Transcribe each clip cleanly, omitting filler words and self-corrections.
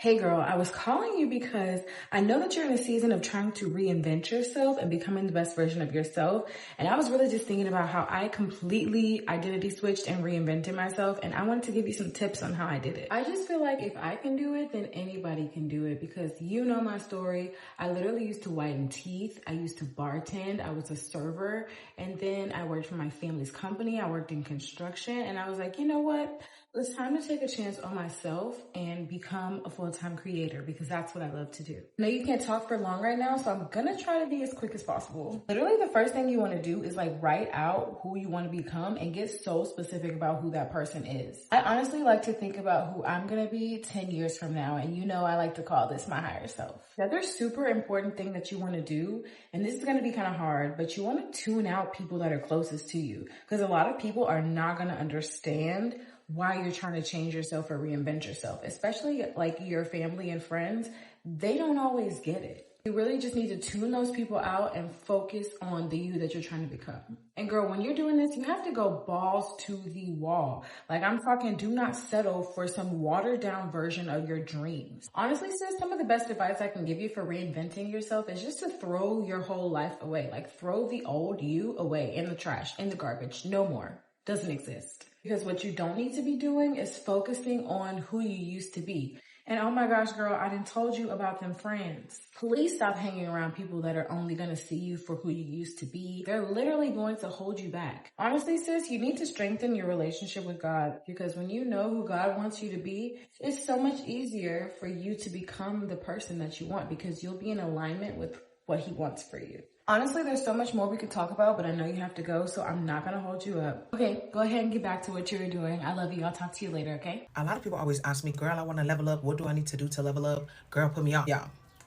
Hey girl, I was calling you because I know that you're in a season of trying to reinvent yourself and becoming the best version of yourself. And I was really just thinking about how I completely identity switched and reinvented myself. And I wanted to give you some tips on how I did it. I just feel like if I can do it, then anybody can do it because you know my story. I literally used to whiten teeth. I used to bartend. I was a server. And then I worked for my family's company. I worked in construction. And I was like, you know what? It's time to take a chance on myself and become a full-time creator because that's what I love to do. I know you can't talk for long right now, so I'm gonna try to be as quick as possible. Literally, the first thing you wanna do is like write out who you wanna become and get so specific about who that person is. I honestly like to think about who I'm gonna be 10 years from now, and you know I like to call this my higher self. The other super important thing that you wanna do, and this is gonna be kind of hard, but you wanna tune out people that are closest to you because a lot of people are not gonna understand why you're trying to change yourself or reinvent yourself, especially like your family and friends. They don't always get it. You really just need to tune those people out and focus on the you that you're trying to become. And girl, when you're doing this, you have to go balls to the wall. Like I'm talking, do not settle for some watered down version of your dreams. Honestly, sis, some of the best advice I can give you for reinventing yourself is just to throw your whole life away. Like throw the old you away in the trash, in the garbage. No more. Doesn't exist. Because what you don't need to be doing is focusing on who you used to be. And oh my gosh, girl, I done told you about them friends. Please stop hanging around people that are only going to see you for who you used to be. They're literally going to hold you back. Honestly, sis, you need to strengthen your relationship with God because when you know who God wants you to be, it's so much easier for you to become the person that you want because you'll be in alignment with what He wants for you. Honestly, there's so much more we could talk about, but I know you have to go, so I'm not going to hold you up. Okay, go ahead and get back to what you were doing. I love you. I'll talk to you later, okay? A lot of people always ask me, girl, I want to level up. What do I need to do to level up? Girl, put me on.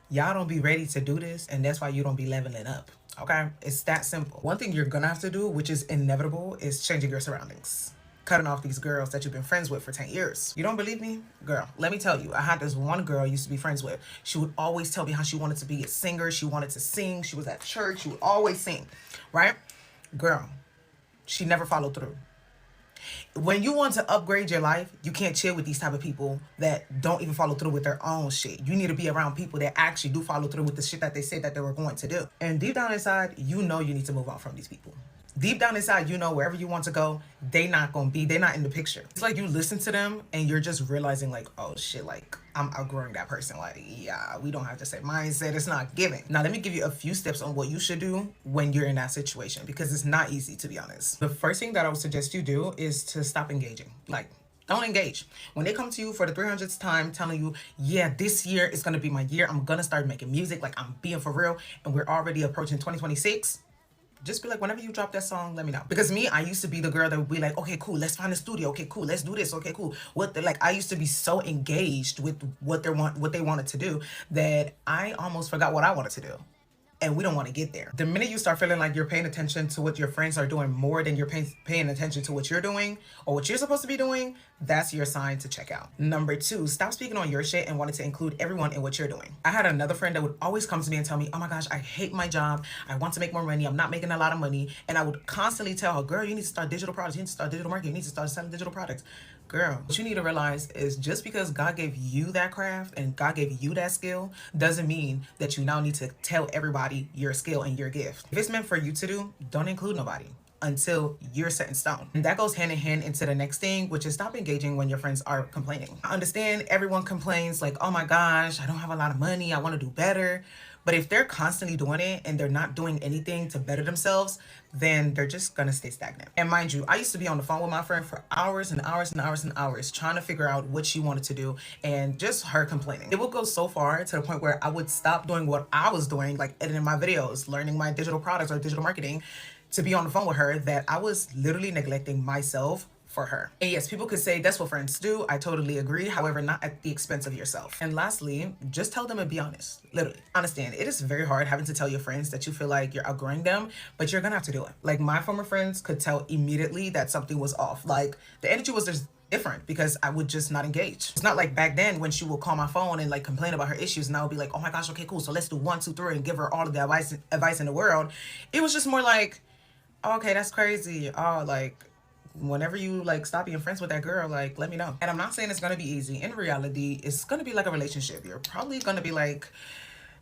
Y'all don't be ready to do this, and that's why you don't be leveling up. Okay? It's that simple. One thing you're going to have to do, which is inevitable, is changing your surroundings. Cutting off these girls that you've been friends with for 10 years. You don't believe me? Girl, let me tell you. I had this one girl I used to be friends with. She would always tell me how she wanted to be a singer. She wanted to sing. She was at church. She would always sing, right? Girl, she never followed through. When you want to upgrade your life, you can't chill with these type of people that don't even follow through with their own shit. You need to be around people that actually do follow through with the shit that they said that they were going to do. And deep down inside, you know you need to move on from these people. Deep down inside, you know wherever you want to go, they're not in the picture. It's like you listen to them and you're just realizing like, oh shit, like I'm outgrowing that person. Like, yeah, we don't have the same mindset. It's not giving. Now, let me give you a few steps on what you should do when you're in that situation because it's not easy, to be honest. The first thing that I would suggest you do is to stop engaging. Like, don't engage. When they come to you for the 300th time telling you, yeah, this year is going to be my year. I'm going to start making music. Like, I'm being for real. And we're already approaching 2026. Just be like, whenever you drop that song, let me know. Because me, I used to be the girl that would be like, okay, cool, let's find a studio. Okay, cool, let's do this. Okay, cool. I used to be so engaged with what they wanted to do that I almost forgot what I wanted to do. And we don't want to get there. The minute you start feeling like you're paying attention to what your friends are doing more than you're paying attention to what you're doing or what you're supposed to be doing, that's your sign to check out. Number 2, stop speaking on your shit and wanting to include everyone in what you're doing. I had another friend that would always come to me and tell me, oh my gosh, I hate my job. I want to make more money. I'm not making a lot of money. And I would constantly tell her, girl, you need to start digital products. You need to start digital marketing. You need to start selling digital products. Girl, what you need to realize is just because God gave you that craft and God gave you that skill doesn't mean that you now need to tell everybody your skill and your gift. If it's meant for you to do, don't include nobody until you're set in stone. And that goes hand in hand into the next thing, which is stop engaging when your friends are complaining. I understand everyone complains like, oh my gosh, I don't have a lot of money. I want to do better. But if they're constantly doing it and they're not doing anything to better themselves, then they're just gonna stay stagnant. And mind you, I used to be on the phone with my friend for hours and hours and hours and hours trying to figure out what she wanted to do and just her complaining. It would go so far to the point where I would stop doing what I was doing, like editing my videos, learning my digital products or digital marketing, to be on the phone with her, that I was literally neglecting myself for her. And yes, people could say that's what friends do. I totally agree. However, not at the expense of yourself. And lastly, just tell them and be honest. Literally. Understand, it is very hard having to tell your friends that you feel like you're outgrowing them, but you're gonna have to do it. Like my former friends could tell immediately that something was off. Like the energy was just different because I would just not engage. It's not like back then when she would call my phone and like complain about her issues and I would be like, oh my gosh, okay, cool. So let's do 1, 2, 3 and give her all of the advice in the world. It was just more like, okay, that's crazy. Oh, like, whenever you like stop being friends with that girl, like let me know. And I'm not saying it's gonna be easy. In reality, it's gonna be like a relationship. You're probably gonna be like,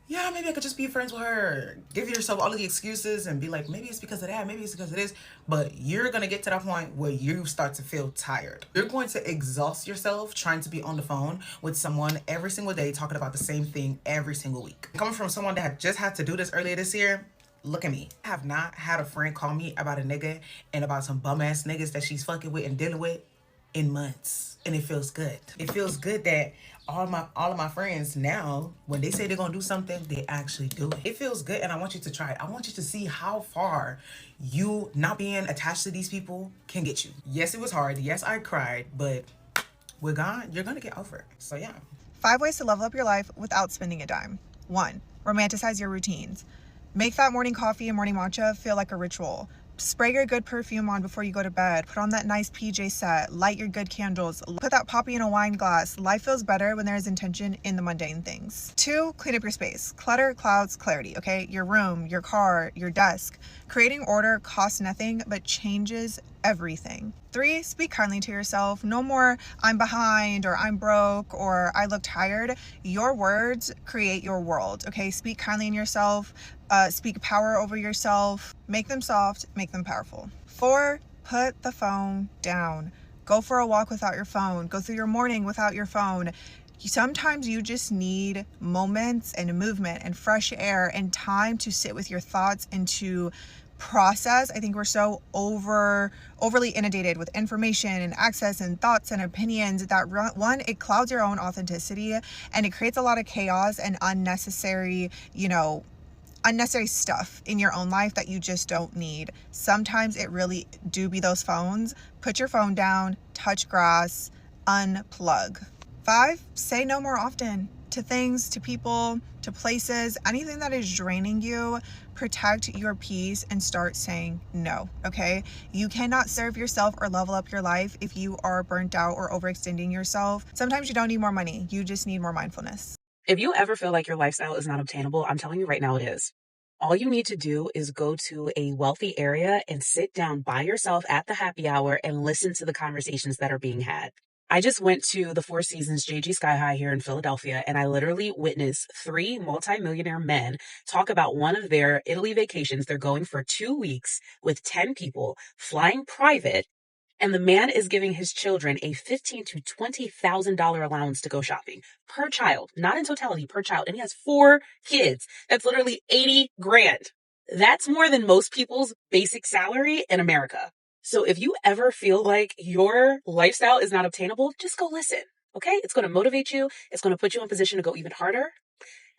yeah, maybe I could just be friends with her. Give yourself all of the excuses and be like, maybe it's because of that, maybe it's because of this. But you're gonna get to that point where you start to feel tired. You're going to exhaust yourself trying to be on the phone with someone every single day, talking about the same thing every single week. Coming from someone that just had to do this earlier this year, look at me. I have not had a friend call me about a nigga and about some bum ass niggas that she's fucking with and dealing with in months. And it feels good. It feels good that all of my friends now, when they say they're gonna do something, they actually do it. It feels good, and I want you to try it. I want you to see how far you not being attached to these people can get you. Yes, it was hard. Yes, I cried, but with God, you're gonna get over it. So yeah. 5 ways to level up your life without spending a dime. 1. Romanticize your routines. Make that morning coffee and morning matcha feel like a ritual. Spray your good perfume on before you go to bed. Put on that nice PJ set. Light your good candles. Put that poppy in a wine glass. Life feels better when there is intention in the mundane things. 2, clean up your space. Clutter clouds clarity, okay? Your room, your car, your desk. Creating order costs nothing but changes everything. 3, speak kindly to yourself. No more I'm behind or I'm broke or I look tired. Your words create your world, okay? Speak kindly in yourself. Speak power over yourself. Make them soft, make them powerful. 4, put the phone down. Go for a walk without your phone. Go through your morning without your phone. Sometimes you just need moments and movement and fresh air and time to sit with your thoughts and to process. I think we're so overly inundated with information and access and thoughts and opinions that one, it clouds your own authenticity and it creates a lot of chaos and unnecessary stuff in your own life that you just don't need. Sometimes it really do be those phones. Put your phone down, touch grass, unplug. 5, say no more often to things, to people, to places, anything that is draining you. Protect your peace and start saying no, okay? You cannot serve yourself or level up your life if you are burnt out or overextending yourself. Sometimes you don't need more money. You just need more mindfulness. If you ever feel like your lifestyle is not obtainable, I'm telling you right now it is. All you need to do is go to a wealthy area and sit down by yourself at the happy hour and listen to the conversations that are being had. I just went to the Four Seasons JG Sky High here in Philadelphia, and I literally witnessed 3 multimillionaire men talk about one of their Italy vacations. They're going for 2 weeks with 10 people, flying private, and the man is giving his children a $15,000 to $20,000 allowance to go shopping per child, not in totality, per child. And he has 4 kids. That's literally 80 grand. That's more than most people's basic salary in America. So if you ever feel like your lifestyle is not obtainable, just go listen. Okay? It's going to motivate you. It's going to put you in a position to go even harder.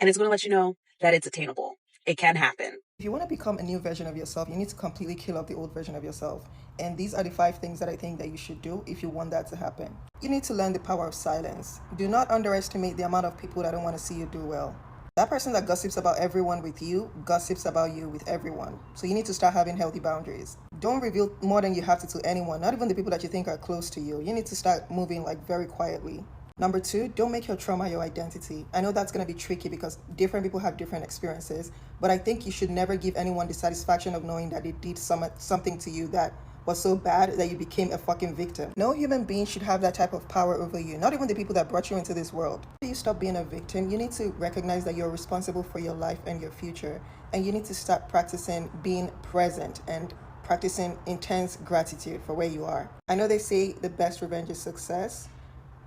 And it's going to let you know that it's attainable. It can happen. If you want to become a new version of yourself, you need to completely kill off the old version of yourself. And these are the 5 things that I think that you should do if you want that to happen. You need to learn the power of silence. Do not underestimate the amount of people that don't want to see you do well. That person that gossips about everyone with you, gossips about you with everyone. So you need to start having healthy boundaries. Don't reveal more than you have to anyone, not even the people that you think are close to you. You need to start moving like very quietly. Number 2, don't make your trauma your identity. I know that's going to be tricky because different people have different experiences, but I think you should never give anyone the satisfaction of knowing that they did something to you that was so bad that you became a fucking victim. No human being should have that type of power over you, not even the people that brought you into this world. After you stop being a victim, you need to recognize that you're responsible for your life and your future, and you need to start practicing being present and practicing intense gratitude for where you are. I know they say the best revenge is success,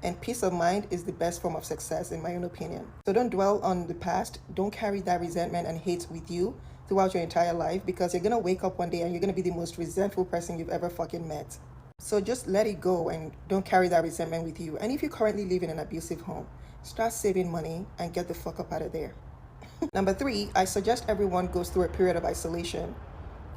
and peace of mind is the best form of success in my own opinion. So don't dwell on the past. Don't carry that resentment and hate with you throughout your entire life, because you're going to wake up one day and you're going to be the most resentful person you've ever fucking met. So just let it go and don't carry that resentment with you. And if you currently live in an abusive home, start saving money and get the fuck up out of there. Number 3, I suggest everyone goes through a period of isolation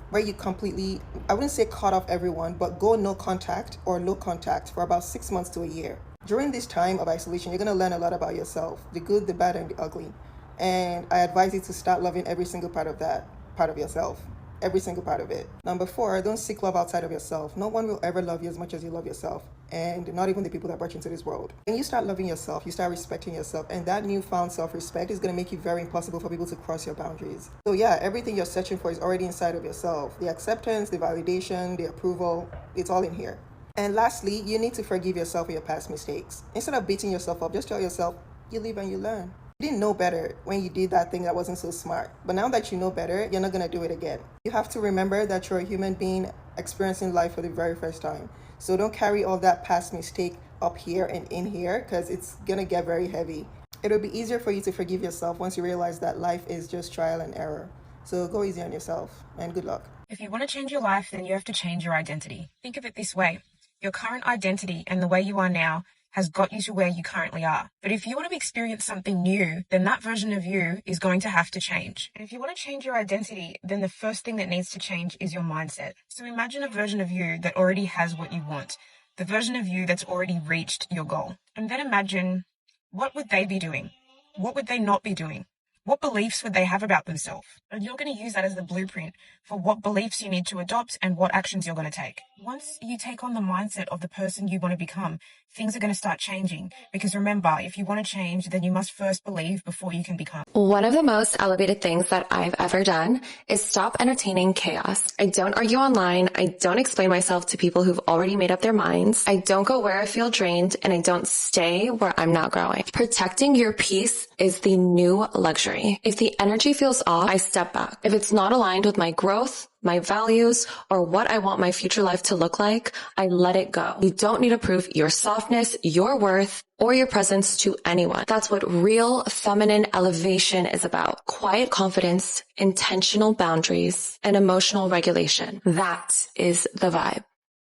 where you completely, I wouldn't say cut off everyone, but go no contact or low contact for about 6 months to a year. During this time of isolation, you're going to learn a lot about yourself, the good, the bad, and the ugly. And I advise you to start loving every single part of yourself. every single part of it. Number 4, don't seek love outside of yourself. No one will ever love you as much as you love yourself, and not even the people that brought you into this world. When you start loving yourself, you start respecting yourself, and that newfound self-respect is going to make it very impossible for people to cross your boundaries. So yeah, everything you're searching for is already inside of yourself. The acceptance, the validation, the approval, it's all in here. And lastly, you need to forgive yourself for your past mistakes. Instead of beating yourself up, just tell yourself, you live and you learn. You didn't know better when you did that thing that wasn't so smart. But now that you know better, you're not going to do it again. You have to remember that you're a human being experiencing life for the very first time. So don't carry all that past mistake up here and in here, because it's going to get very heavy. It'll be easier for you to forgive yourself once you realize that life is just trial and error. So go easy on yourself, and good luck. If you want to change your life, then you have to change your identity. Think of it this way. Your current identity and the way you are now has got you to where you currently are. But if you want to experience something new, then that version of you is going to have to change. And if you want to change your identity, then the first thing that needs to change is your mindset. So imagine a version of you that already has what you want, the version of you that's already reached your goal. And then imagine, what would they be doing? What would they not be doing? What beliefs would they have about themselves? And you're going to use that as the blueprint for what beliefs you need to adopt and what actions you're going to take. Once you take on the mindset of the person you want to become, things are going to start changing. Because remember, if you want to change, then you must first believe before you can become. One of the most elevated things that I've ever done is stop entertaining chaos. I don't argue online. I don't explain myself to people who've already made up their minds. I don't go where I feel drained, and I don't stay where I'm not growing. Protecting your peace is the new luxury. If the energy feels off, I step back. If it's not aligned with my growth, my values, or what I want my future life to look like, I let it go. You don't need to prove your softness, your worth, or your presence to anyone. That's what real feminine elevation is about. Quiet confidence, intentional boundaries, and emotional regulation. That is the vibe.